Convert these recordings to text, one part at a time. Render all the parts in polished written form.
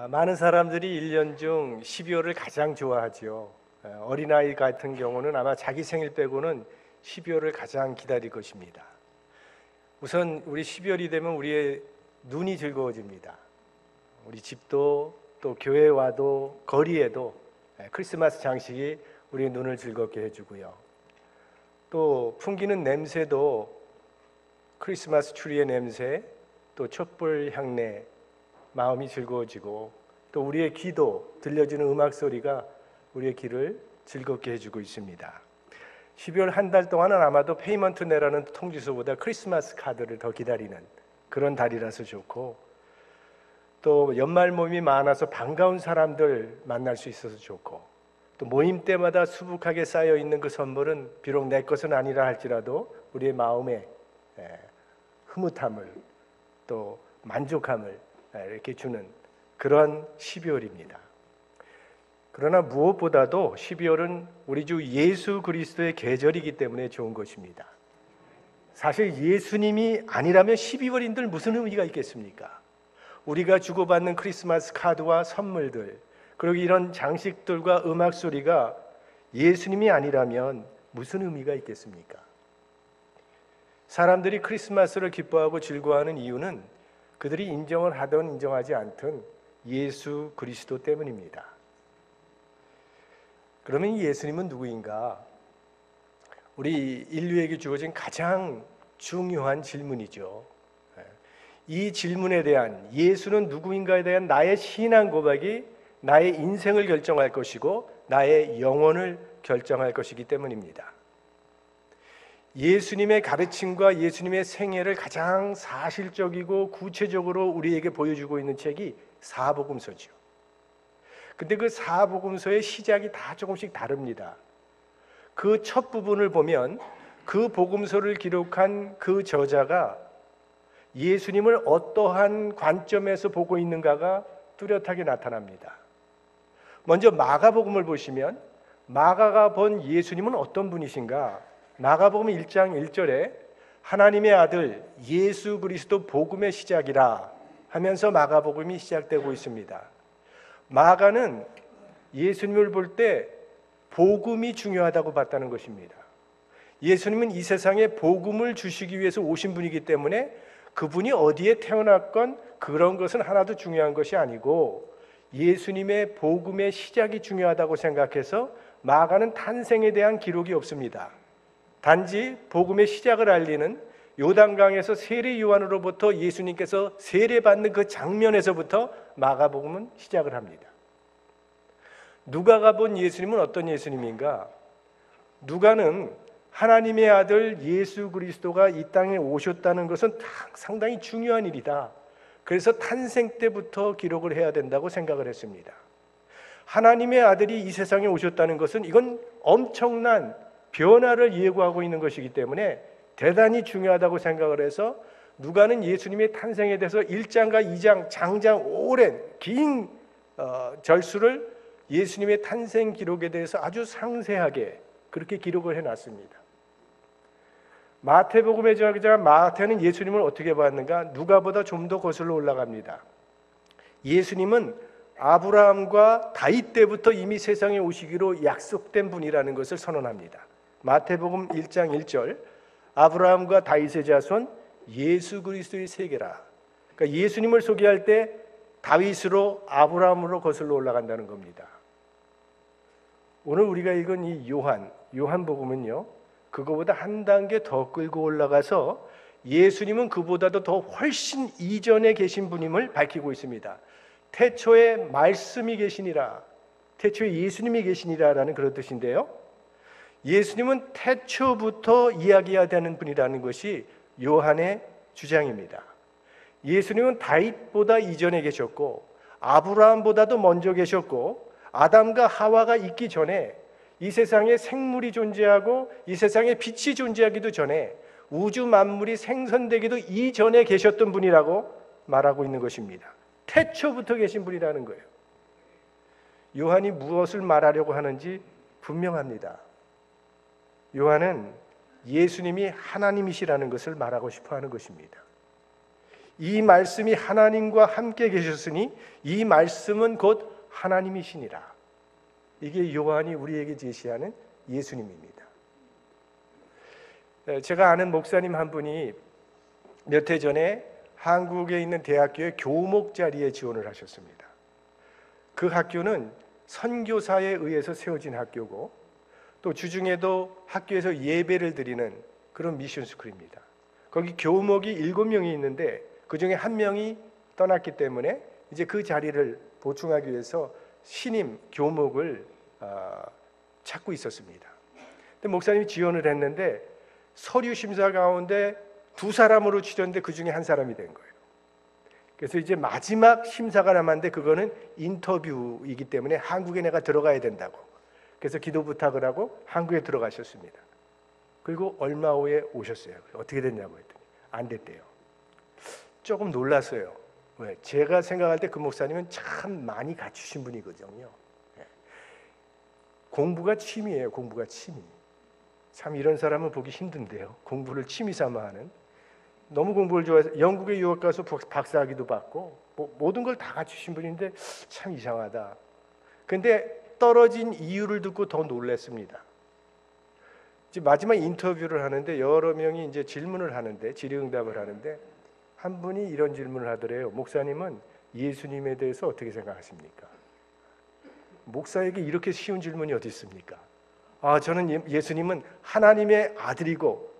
많은 사람들이 1년 중 12월을 가장 좋아하죠. 어린아이 같은 경우는 아마 자기 생일 빼고는 12월을 가장 기다릴 것입니다. 우선 우리 12월이 되면 우리의 눈이 즐거워집니다. 우리 집도 또 교회 와도 거리에도 크리스마스 장식이 우리의 눈을 즐겁게 해주고요. 또 풍기는 냄새도 크리스마스 트리의 냄새, 또 촛불 향내, 마음이 즐거워지고 또 우리의 귀도 들려지는 음악 소리가 우리의 귀를 즐겁게 해주고 있습니다. 12월 한 달 동안은 아마도 페이먼트 내라는 통지서보다 크리스마스 카드를 더 기다리는 그런 달이라서 좋고, 또 연말 모임이 많아서 반가운 사람들 만날 수 있어서 좋고, 또 모임 때마다 수북하게 쌓여있는 그 선물은 비록 내 것은 아니라 할지라도 우리의 마음에 흐뭇함을 또 만족함을 이렇게 주는 그런 12월입니다. 그러나 무엇보다도 12월은 우리 주 예수 그리스도의 계절이기 때문에 좋은 것입니다. 사실 예수님이 아니라면 12월인들 무슨 의미가 있겠습니까? 우리가 주고받는 크리스마스 카드와 선물들, 그리고 이런 장식들과 음악 소리가 예수님이 아니라면 무슨 의미가 있겠습니까? 사람들이 크리스마스를 기뻐하고 즐거워하는 이유는 그들이 인정을 하든 인정하지 않든 예수 그리스도 때문입니다. 그러면 이 예수님은 누구인가? 우리 인류에게 주어진 가장 중요한 질문이죠. 이 질문에 대한, 예수는 누구인가에 대한 나의 신앙 고백이 나의 인생을 결정할 것이고 나의 영혼을 결정할 것이기 때문입니다. 예수님의 가르침과 예수님의 생애를 가장 사실적이고 구체적으로 우리에게 보여주고 있는 책이 사복음서죠. 근데 그 사복음서의 시작이 다 조금씩 다릅니다. 그 첫 부분을 보면 그 복음서를 기록한 그 저자가 예수님을 어떠한 관점에서 보고 있는가가 뚜렷하게 나타납니다. 먼저 마가복음을 보시면 마가가 본 예수님은 어떤 분이신가? 마가복음 1장 1절에 하나님의 아들 예수 그리스도 복음의 시작이라 하면서 마가복음이 시작되고 있습니다. 마가는 예수님을 볼 때 복음이 중요하다고 봤다는 것입니다. 예수님은 이 세상에 복음을 주시기 위해서 오신 분이기 때문에 그분이 어디에 태어났건 그런 것은 하나도 중요한 것이 아니고 예수님의 복음의 시작이 중요하다고 생각해서 마가는 탄생에 대한 기록이 없습니다. 단지 복음의 시작을 알리는 요단강에서 세례 요한으로부터 예수님께서 세례받는 그 장면에서부터 마가복음은 시작을 합니다. 누가가 본 예수님은 어떤 예수님인가? 누가는 하나님의 아들 예수 그리스도가 이 땅에 오셨다는 것은 상당히 중요한 일이다. 그래서 탄생 때부터 기록을 해야 된다고 생각을 했습니다. 하나님의 아들이 이 세상에 오셨다는 것은 이건 엄청난 변화를 예고하고 있는 것이기 때문에 대단히 중요하다고 생각을 해서 누가는 예수님의 탄생에 대해서 1장과 2장 장장 오랜 긴 절수를 예수님의 탄생 기록에 대해서 아주 상세하게 그렇게 기록을 해놨습니다. 마태복음의 저자 마태는 예수님을 어떻게 봤는가? 누가보다 좀 더 거슬러 올라갑니다. 예수님은 아브라함과 다윗 때부터 이미 세상에 오시기로 약속된 분이라는 것을 선언합니다. 마태복음 1장 1절 아브라함과 다윗의 자손 예수 그리스도의 세계라. 그러니까 예수님을 소개할 때 다윗으로 아브라함으로 거슬러 올라간다는 겁니다. 오늘 우리가 읽은 이 요한복음은요, 그거보다 한 단계 더 끌고 올라가서 예수님은 그보다도 더 훨씬 이전에 계신 분임을 밝히고 있습니다. 태초에 말씀이 계시니라, 태초에 예수님이 계시니라라는 그런 뜻인데요, 예수님은 태초부터 이야기해야 되는 분이라는 것이 요한의 주장입니다. 예수님은 다윗보다 이전에 계셨고 아브라함보다도 먼저 계셨고 아담과 하와가 있기 전에 이 세상에 생물이 존재하고 이 세상에 빛이 존재하기도 전에 우주 만물이 생성되기도 이전에 계셨던 분이라고 말하고 있는 것입니다. 태초부터 계신 분이라는 거예요. 요한이 무엇을 말하려고 하는지 분명합니다. 요한은 예수님이 하나님이시라는 것을 말하고 싶어 하는 것입니다. 이 말씀이 하나님과 함께 계셨으니 이 말씀은 곧 하나님이시니라. 이게 요한이 우리에게 제시하는 예수님입니다. 제가 아는 목사님 한 분이 몇 해 전에 한국에 있는 대학교의 교목 자리에 지원을 하셨습니다. 그 학교는 선교사에 의해서 세워진 학교고 또 주중에도 학교에서 예배를 드리는 그런 미션 스쿨입니다. 거기 교목이 7명이 있는데 그중에 1명이 떠났기 때문에 이제 그 자리를 보충하기 위해서 신임 교목을 찾고 있었습니다. 근데 목사님이 지원을 했는데 서류 심사 가운데 2사람으로 추렸는데 그 중에 1사람이 된 거예요. 그래서 이제 마지막 심사가 남았는데 그거는 인터뷰이기 때문에 한국에 내가 들어가야 된다고. 그래서 기도 부탁을 하고 한국에 들어가셨습니다. 그리고 얼마 후에 오셨어요. 어떻게 됐냐고 했더니 안 됐대요. 조금 놀랐어요. 왜? 제가 생각할 때 그 목사님은 참 많이 갖추신 분이거든요. 공부가 취미예요. 공부가 취미. 참 이런 사람은 보기 힘든데요. 공부를 취미 삼아 하는. 너무 공부를 좋아해서 영국에 유학 가서 박사학위도 받고 모든 걸 다 갖추신 분인데 참 이상하다. 근데 떨어진 이유를 듣고 더 놀랐습니다. 이제 마지막 인터뷰를 하는데 여러 명이 이제 질문을 하는데 질의응답을 하는데 한 분이 이런 질문을 하더래요. 목사님은 예수님에 대해서 어떻게 생각하십니까? 목사에게 이렇게 쉬운 질문이 어디 있습니까? 저는 예수님은 하나님의 아들이고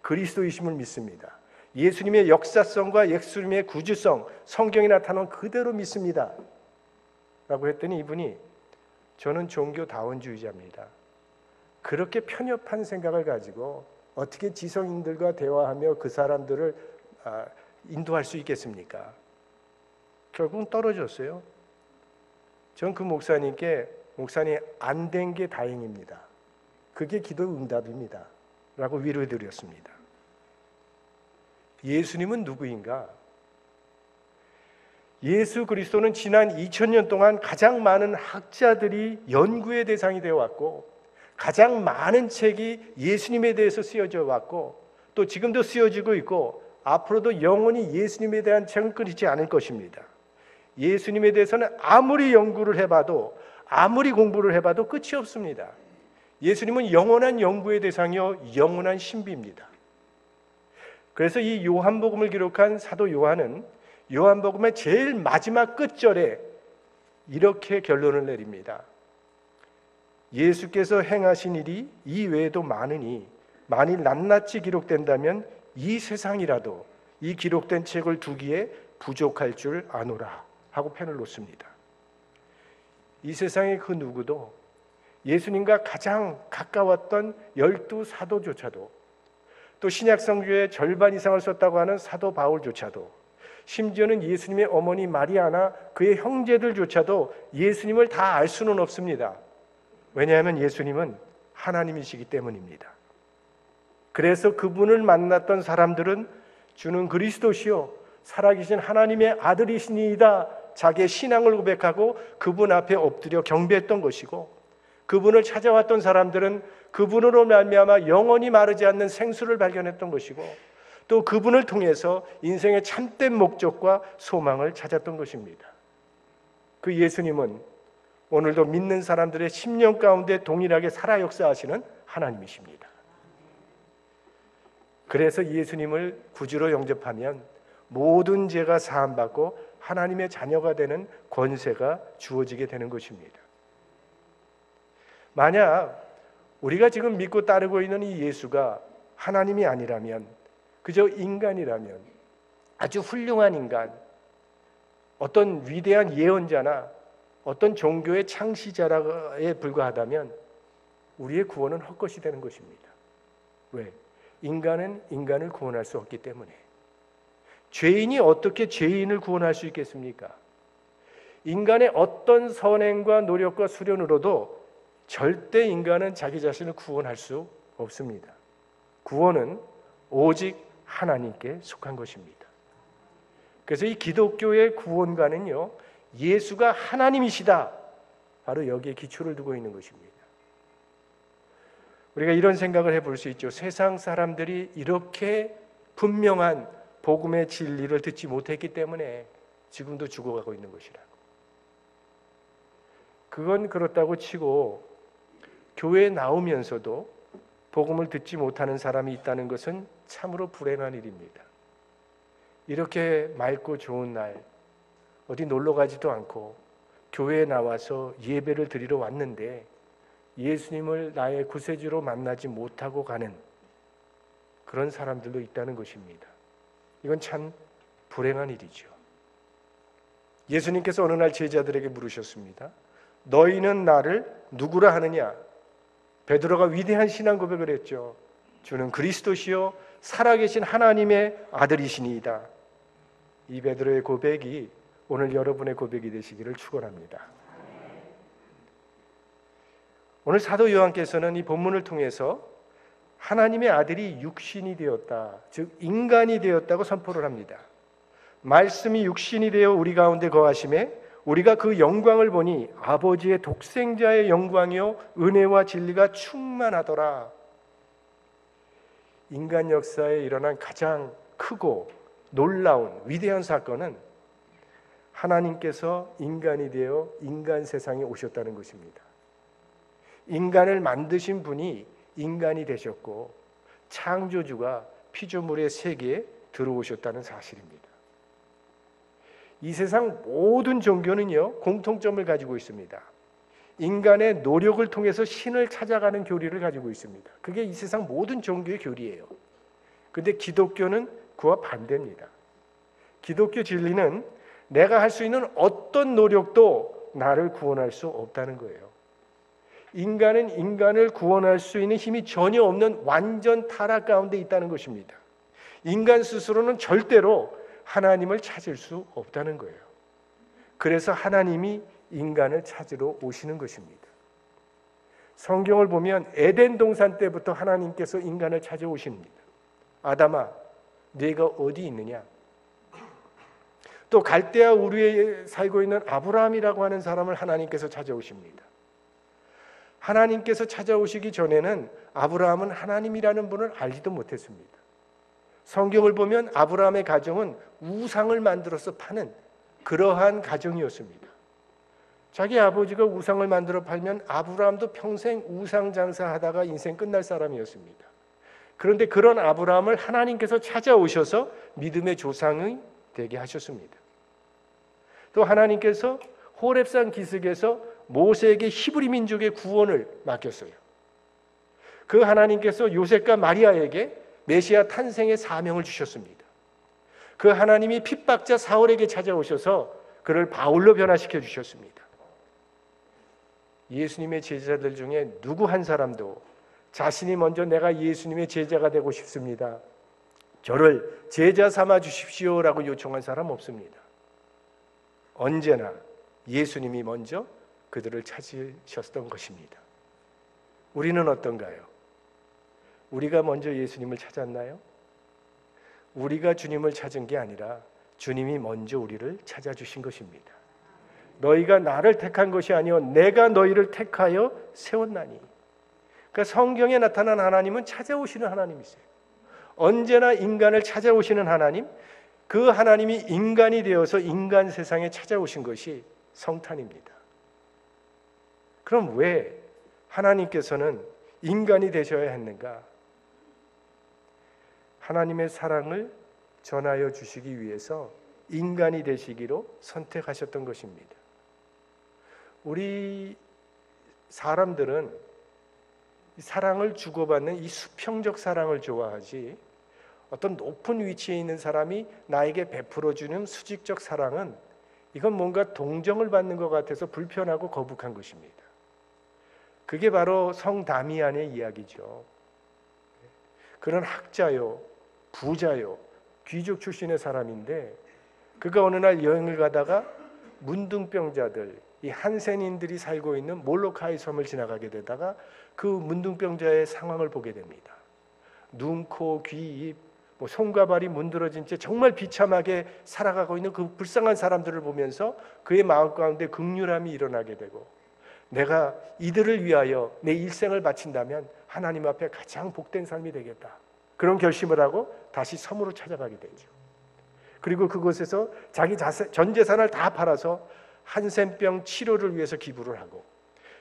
그리스도이심을 믿습니다. 예수님의 역사성과 예수님의 구주성, 성경에 나타난 그대로 믿습니다. 라고 했더니 이분이 저는 종교다원주의자입니다. 그렇게 편협한 생각을 가지고 어떻게 지성인들과 대화하며 그 사람들을 인도할 수 있겠습니까? 결국은 떨어졌어요. 전 그 목사님께 목사님 안 된 게 다행입니다. 그게 기도 응답입니다. 라고 위로해드렸습니다. 예수님은 누구인가? 예수 그리스도는 지난 2000년 동안 가장 많은 학자들이 연구의 대상이 되어 왔고 가장 많은 책이 예수님에 대해서 쓰여져 왔고 또 지금도 쓰여지고 있고 앞으로도 영원히 예수님에 대한 책은 끊이지 않을 것입니다. 예수님에 대해서는 아무리 연구를 해봐도 아무리 공부를 해봐도 끝이 없습니다. 예수님은 영원한 연구의 대상이요 영원한 신비입니다. 그래서 이 요한복음을 기록한 사도 요한은 요한복음의 제일 마지막 끝절에 이렇게 결론을 내립니다. 예수께서 행하신 일이 이 외에도 많으니 만일 낱낱이 기록된다면 이 세상이라도 이 기록된 책을 두기에 부족할 줄 아노라 하고 펜을 놓습니다. 이 세상의 그 누구도 예수님과 가장 가까웠던 12사도조차도 또 신약 성경의 절반 이상을 썼다고 하는 사도 바울조차도 심지어는 예수님의 어머니 마리아나 그의 형제들조차도 예수님을 다 알 수는 없습니다. 왜냐하면 예수님은 하나님이시기 때문입니다. 그래서 그분을 만났던 사람들은 주는 그리스도시요 살아계신 하나님의 아들이시니이다 자기의 신앙을 고백하고 그분 앞에 엎드려 경배했던 것이고 그분을 찾아왔던 사람들은 그분으로 말미암아 영원히 마르지 않는 생수를 발견했던 것이고 또 그분을 통해서 인생의 참된 목적과 소망을 찾았던 것입니다. 그 예수님은 오늘도 믿는 사람들의 심령 가운데 동일하게 살아 역사하시는 하나님이십니다. 그래서 예수님을 구주로 영접하면 모든 죄가 사함받고 하나님의 자녀가 되는 권세가 주어지게 되는 것입니다. 만약 우리가 지금 믿고 따르고 있는 이 예수가 하나님이 아니라면 그저 인간이라면 아주 훌륭한 인간, 어떤 위대한 예언자나 어떤 종교의 창시자에 불과하다면 우리의 구원은 헛것이 되는 것입니다. 왜? 인간은 인간을 구원할 수 없기 때문에. 죄인이 어떻게 죄인을 구원할 수 있겠습니까? 인간의 어떤 선행과 노력과 수련으로도 절대 인간은 자기 자신을 구원할 수 없습니다. 구원은 오직 하나님께 속한 것입니다. 그래서 이 기독교의 구원관은요, 예수가 하나님이시다. 바로 여기에 기초를 두고 있는 것입니다. 우리가 이런 생각을 해볼 수 있죠. 세상 사람들이 이렇게 분명한 복음의 진리를 듣지 못했기 때문에 지금도 죽어가고 있는 것이라고. 그건 그렇다고 치고 교회에 나오면서도 복음을 듣지 못하는 사람이 있다는 것은 참으로 불행한 일입니다. 이렇게 맑고 좋은 날 어디 놀러 가지도 않고 교회에 나와서 예배를 드리러 왔는데 예수님을 나의 구세주로 만나지 못하고 가는 그런 사람들도 있다는 것입니다. 이건 참 불행한 일이죠. 예수님께서 어느 날 제자들에게 물으셨습니다. 너희는 나를 누구라 하느냐? 베드로가 위대한 신앙 고백을 했죠. 주는 그리스도시요 살아계신 하나님의 아들이시니이다. 이 베드로의 고백이 오늘 여러분의 고백이 되시기를 축원합니다. 오늘 사도 요한께서는 이 본문을 통해서 하나님의 아들이 육신이 되었다, 즉 인간이 되었다고 선포를 합니다. 말씀이 육신이 되어 우리 가운데 거하심에 우리가 그 영광을 보니 아버지의 독생자의 영광이요 은혜와 진리가 충만하더라. 인간 역사에 일어난 가장 크고 놀라운 위대한 사건은 하나님께서 인간이 되어 인간 세상에 오셨다는 것입니다. 인간을 만드신 분이 인간이 되셨고 창조주가 피조물의 세계에 들어오셨다는 사실입니다. 이 세상 모든 종교는요 공통점을 가지고 있습니다. 인간의 노력을 통해서 신을 찾아가는 교리를 가지고 있습니다. 그게 이 세상 모든 종교의 교리예요. 그런데 기독교는 그와 반대입니다. 기독교 진리는 내가 할 수 있는 어떤 노력도 나를 구원할 수 없다는 거예요. 인간은 인간을 구원할 수 있는 힘이 전혀 없는 완전 타락 가운데 있다는 것입니다. 인간 스스로는 절대로 하나님을 찾을 수 없다는 거예요. 그래서 하나님이 인간을 찾으러 오시는 것입니다. 성경을 보면 에덴 동산 때부터 하나님께서 인간을 찾아오십니다. 아담아, 네가 어디 있느냐? 또 갈대아 우르에 살고 있는 아브라함이라고 하는 사람을 하나님께서 찾아오십니다. 하나님께서 찾아오시기 전에는 아브라함은 하나님이라는 분을 알지도 못했습니다. 성경을 보면 아브라함의 가정은 우상을 만들어서 파는 그러한 가정이었습니다. 자기 아버지가 우상을 만들어 팔면 아브라함도 평생 우상 장사하다가 인생 끝날 사람이었습니다. 그런데 그런 아브라함을 하나님께서 찾아오셔서 믿음의 조상이 되게 하셨습니다. 또 하나님께서 호렙산 기슭에서 모세에게 히브리 민족의 구원을 맡겼어요. 그 하나님께서 요셉과 마리아에게 메시아 탄생의 사명을 주셨습니다. 그 하나님이 핍박자 사울에게 찾아오셔서 그를 바울로 변화시켜 주셨습니다. 예수님의 제자들 중에 누구 한 사람도 자신이 먼저 내가 예수님의 제자가 되고 싶습니다, 저를 제자 삼아 주십시오라고 요청한 사람 없습니다. 언제나 예수님이 먼저 그들을 찾으셨던 것입니다. 우리는 어떤가요? 우리가 먼저 예수님을 찾았나요? 우리가 주님을 찾은 게 아니라 주님이 먼저 우리를 찾아주신 것입니다. 너희가 나를 택한 것이 아니요 내가 너희를 택하여 세웠나니. 그러니까 성경에 나타난 하나님은 찾아오시는 하나님이세요. 언제나 인간을 찾아오시는 하나님, 그 하나님이 인간이 되어서 인간 세상에 찾아오신 것이 성탄입니다. 그럼 왜 하나님께서는 인간이 되셔야 했는가? 하나님의 사랑을 전하여 주시기 위해서 인간이 되시기로 선택하셨던 것입니다. 우리 사람들은 사랑을 주고받는 이 수평적 사랑을 좋아하지, 어떤 높은 위치에 있는 사람이 나에게 베풀어주는 수직적 사랑은 이건 뭔가 동정을 받는 것 같아서 불편하고 거북한 것입니다. 그게 바로 성 다미안의 이야기죠. 그는 학자요, 부자요, 귀족 출신의 사람인데 그가 어느 날 여행을 가다가 문둥병자들, 이 한센인들이 살고 있는 몰로카이 섬을 지나가게 되다가 그 문둥병자의 상황을 보게 됩니다. 눈, 코, 귀, 입, 손과 발이 문드러진 채 정말 비참하게 살아가고 있는 그 불쌍한 사람들을 보면서 그의 마음 가운데 긍휼함이 일어나게 되고, 내가 이들을 위하여 내 일생을 바친다면 하나님 앞에 가장 복된 삶이 되겠다, 그런 결심을 하고 다시 섬으로 찾아가게 되죠. 그리고 그곳에서 자기 전 재산을 다 팔아서 한센병 치료를 위해서 기부를 하고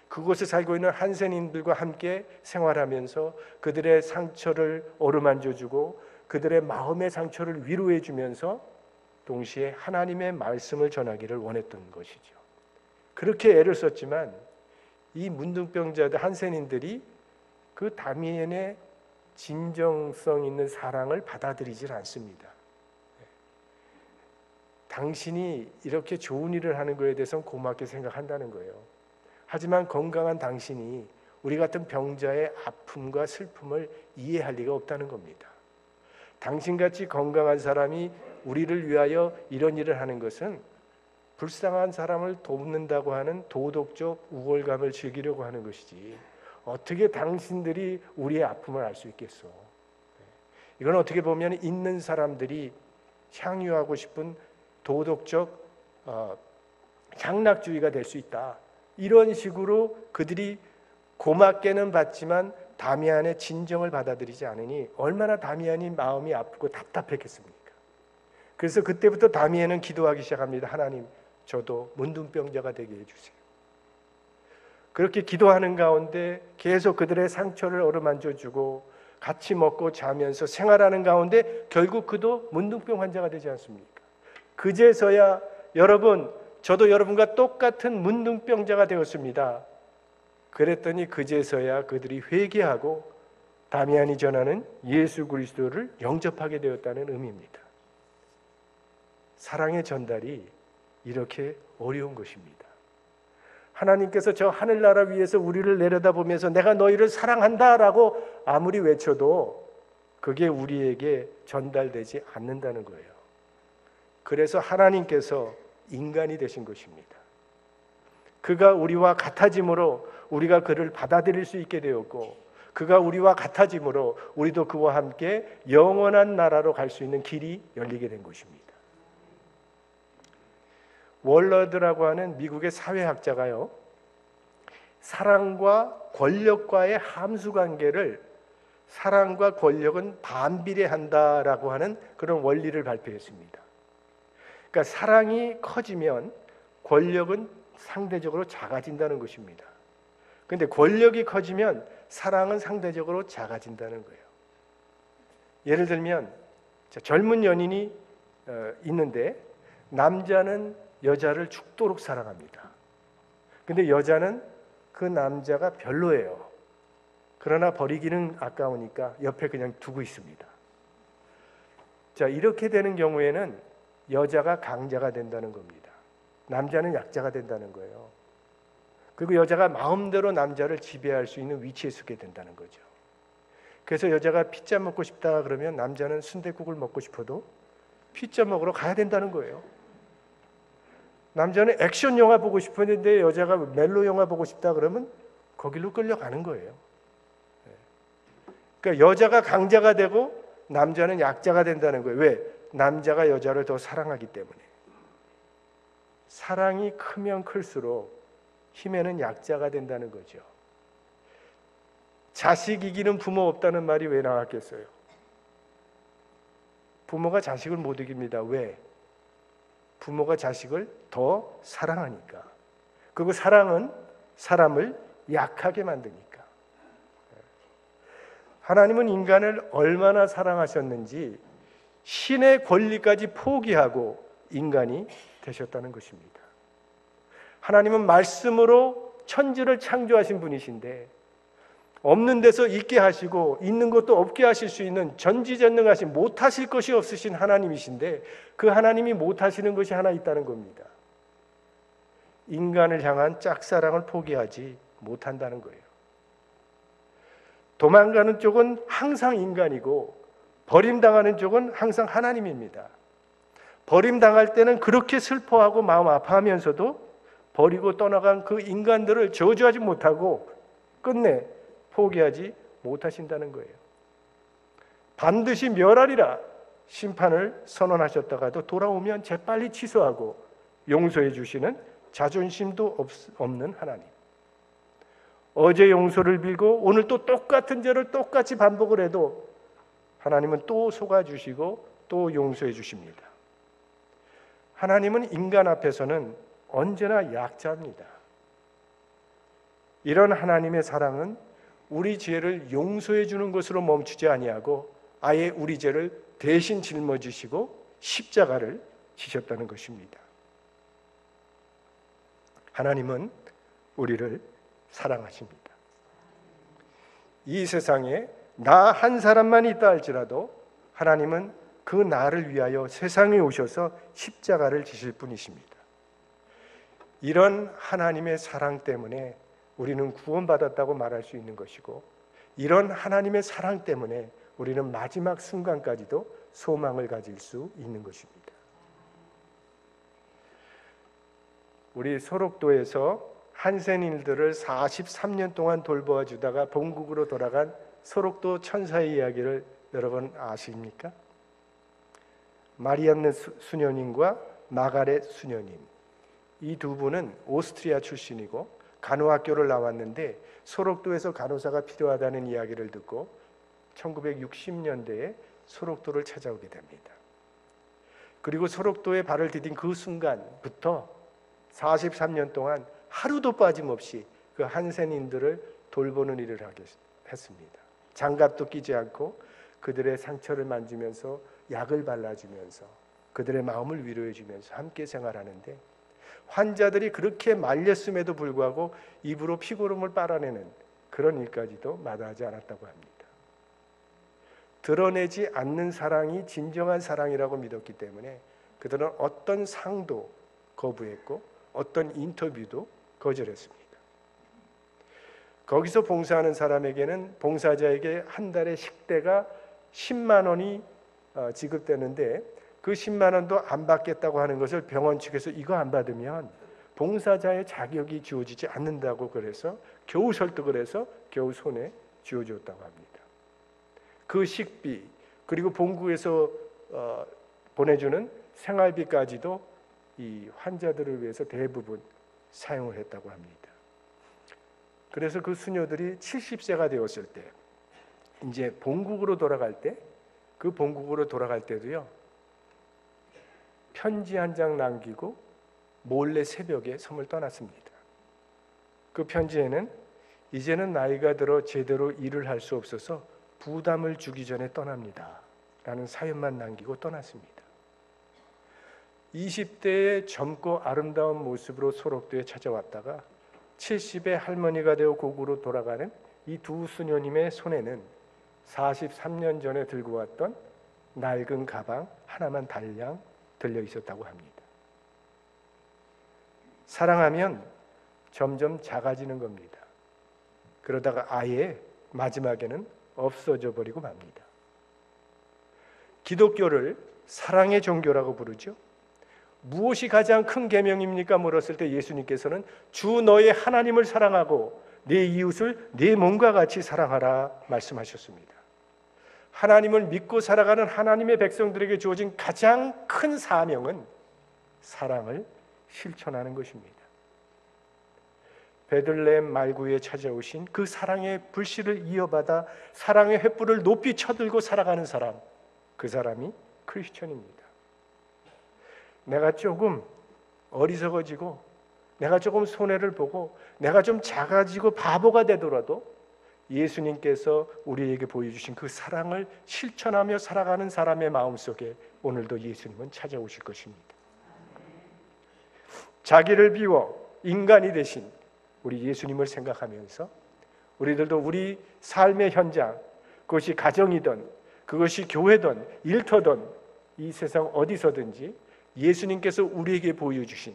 그곳에 살고 있는 한센인들과 함께 생활하면서 그들의 상처를 어루만져주고 그들의 마음의 상처를 위로해 주면서 동시에 하나님의 말씀을 전하기를 원했던 것이죠. 그렇게 애를 썼지만 이 문둥병자들 한센인들이 그 다미엔의 진정성 있는 사랑을 받아들이질 않습니다. 당신이 이렇게 좋은 일을 하는 것에 대해서는 고맙게 생각한다는 거예요. 하지만 건강한 당신이 우리 같은 병자의 아픔과 슬픔을 이해할 리가 없다는 겁니다. 당신같이 건강한 사람이 우리를 위하여 이런 일을 하는 것은 불쌍한 사람을 돕는다고 하는 도덕적 우월감을 즐기려고 하는 것이지 어떻게 당신들이 우리의 아픔을 알 수 있겠어. 이건 어떻게 보면 있는 사람들이 향유하고 싶은 도덕적 향락주의가 될 수 있다. 이런 식으로 그들이 고맙게는 받지만 다미안의 진정을 받아들이지 않으니 얼마나 다미안이 마음이 아프고 답답했겠습니까? 그래서 그때부터 다미안은 기도하기 시작합니다. 하나님, 저도 문둥병자가 되게 해주세요. 그렇게 기도하는 가운데 계속 그들의 상처를 어루만져주고 같이 먹고 자면서 생활하는 가운데 결국 그도 문둥병 환자가 되지 않습니까? 그제서야 여러분, 저도 여러분과 똑같은 문둥병자가 되었습니다. 그랬더니 그제서야 그들이 회개하고 다미안이 전하는 예수 그리스도를 영접하게 되었다는 의미입니다. 사랑의 전달이 이렇게 어려운 것입니다. 하나님께서 저 하늘나라 위에서 우리를 내려다보면서 내가 너희를 사랑한다라고 아무리 외쳐도 그게 우리에게 전달되지 않는다는 거예요. 그래서 하나님께서 인간이 되신 것입니다. 그가 우리와 같아짐으로 우리가 그를 받아들일 수 있게 되었고 그가 우리와 같아짐으로 우리도 그와 함께 영원한 나라로 갈 수 있는 길이 열리게 된 것입니다. 월러드라고 하는 미국의 사회학자가요, 사랑과 권력과의 함수관계를 사랑과 권력은 반비례한다라고 하는 그런 원리를 발표했습니다. 그러니까 사랑이 커지면 권력은 상대적으로 작아진다는 것입니다. 그런데 권력이 커지면 사랑은 상대적으로 작아진다는 거예요. 예를 들면 젊은 연인이 있는데 남자는 여자를 죽도록 사랑합니다. 근데 여자는 그 남자가 별로예요. 그러나 버리기는 아까우니까 옆에 그냥 두고 있습니다. 자, 이렇게 되는 경우에는 여자가 강자가 된다는 겁니다. 남자는 약자가 된다는 거예요. 그리고 여자가 마음대로 남자를 지배할 수 있는 위치에 서게 된다는 거죠. 그래서 여자가 피자 먹고 싶다 그러면 남자는 순댓국을 먹고 싶어도 피자 먹으러 가야 된다는 거예요. 남자는 액션 영화 보고 싶었는데 여자가 멜로 영화 보고 싶다 그러면 거기로 끌려가는 거예요. 그러니까 여자가 강자가 되고 남자는 약자가 된다는 거예요. 왜? 남자가 여자를 더 사랑하기 때문에. 사랑이 크면 클수록 힘에는 약자가 된다는 거죠. 자식 이기는 부모 없다는 말이 왜 나왔겠어요? 부모가 자식을 못 이깁니다. 왜? 부모가 자식을 더 사랑하니까. 그리고 사랑은 사람을 약하게 만드니까. 하나님은 인간을 얼마나 사랑하셨는지 신의 권리까지 포기하고 인간이 되셨다는 것입니다. 하나님은 말씀으로 천지를 창조하신 분이신데 없는 데서 있게 하시고 있는 것도 없게 하실 수 있는 전지전능하신 못하실 것이 없으신 하나님이신데 그 하나님이 못하시는 것이 하나 있다는 겁니다. 인간을 향한 짝사랑을 포기하지 못한다는 거예요. 도망가는 쪽은 항상 인간이고 버림당하는 쪽은 항상 하나님입니다. 버림당할 때는 그렇게 슬퍼하고 마음 아파하면서도 버리고 떠나간 그 인간들을 저주하지 못하고 끝내 포기하지 못하신다는 거예요. 반드시 멸하리라 심판을 선언하셨다가도 돌아오면 재빨리 취소하고 용서해 주시는 자존심도 없는 하나님. 어제 용서를 빌고 오늘 또 똑같은 죄를 똑같이 반복을 해도 하나님은 또 속아주시고 또 용서해 주십니다. 하나님은 인간 앞에서는 언제나 약자입니다. 이런 하나님의 사랑은 우리 죄를 용서해 주는 것으로 멈추지 아니하고 아예 우리 죄를 대신 짊어지시고 십자가를 지셨다는 것입니다. 하나님은 우리를 사랑하십니다. 이 세상에 나 한 사람만 있다 할지라도 하나님은 그 나를 위하여 세상에 오셔서 십자가를 지실 분이십니다. 이런 하나님의 사랑 때문에 우리는 구원받았다고 말할 수 있는 것이고, 이런 하나님의 사랑 때문에 우리는 마지막 순간까지도 소망을 가질 수 있는 것입니다. 우리 소록도에서 한센인들을 43년 동안 돌보아 주다가 본국으로 돌아간 소록도 천사의 이야기를 여러분 아십니까? 마리암네 수녀님과 마가렛 수녀님, 이 두 분은 오스트리아 출신이고 간호학교를 나왔는데 소록도에서 간호사가 필요하다는 이야기를 듣고 1960년대에 소록도를 찾아오게 됩니다. 그리고 소록도에 발을 디딘 그 순간부터 43년 동안 하루도 빠짐없이 그 한센인들을 돌보는 일을 했습니다. 장갑도 끼지 않고 그들의 상처를 만지면서 약을 발라주면서 그들의 마음을 위로해주면서 함께 생활하는데, 환자들이 그렇게 말렸음에도 불구하고 입으로 피고름을 빨아내는 그런 일까지도 마다하지 않았다고 합니다. 드러내지 않는 사랑이 진정한 사랑이라고 믿었기 때문에 그들은 어떤 상도 거부했고 어떤 인터뷰도 거절했습니다. 거기서 봉사하는 사람에게는 봉사자에게 한 달에 식대가 10만 원이 지급되는데 그 10만 원도 안 받겠다고 하는 것을 병원 측에서 이거 안 받으면 봉사자의 자격이 주어지지 않는다고 그래서 겨우 설득을 해서 겨우 손에 쥐어줬다고 합니다. 그 식비 그리고 본국에서 보내주는 생활비까지도 이 환자들을 위해서 대부분 사용을 했다고 합니다. 그래서 그 수녀들이 70세가 되었을 때 이제 본국으로 돌아갈 때, 그 본국으로 돌아갈 때도요, 편지 한 장 남기고 몰래 새벽에 섬을 떠났습니다. 그 편지에는 이제는 나이가 들어 제대로 일을 할 수 없어서 부담을 주기 전에 떠납니다 라는 사연만 남기고 떠났습니다. 20대의 젊고 아름다운 모습으로 소록도에 찾아왔다가 70의 할머니가 되어 고국으로 돌아가는 이 두 수녀님의 손에는 43년 전에 들고 왔던 낡은 가방 하나만 달랑 들려 있었다고 합니다. 사랑하면 점점 작아지는 겁니다. 그러다가 아예 마지막에는 없어져 버리고 맙니다. 기독교를 사랑의 종교라고 부르죠. 무엇이 가장 큰 계명입니까? 물었을 때 예수님께서는 주 너의 하나님을 사랑하고 내 이웃을 내 몸과 같이 사랑하라 말씀하셨습니다. 하나님을 믿고 살아가는 하나님의 백성들에게 주어진 가장 큰 사명은 사랑을 실천하는 것입니다. 베들레헴 말구에 찾아오신 그 사랑의 불씨를 이어받아 사랑의 횃불을 높이 쳐들고 살아가는 사람, 그 사람이 크리스천입니다. 내가 조금 어리석어지고 내가 조금 손해를 보고 내가 좀 작아지고 바보가 되더라도 예수님께서 우리에게 보여주신 그 사랑을 실천하며 살아가는 사람의 마음속에 오늘도 예수님은 찾아오실 것입니다. 자기를 비워 인간이 되신 우리 예수님을 생각하면서 우리들도 우리 삶의 현장, 그것이 가정이든 그것이 교회든 일터든 이 세상 어디서든지 예수님께서 우리에게 보여주신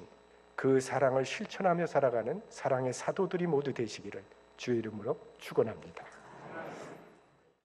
그 사랑을 실천하며 살아가는 사랑의 사도들이 모두 되시기를 주의 이름으로 축원합니다.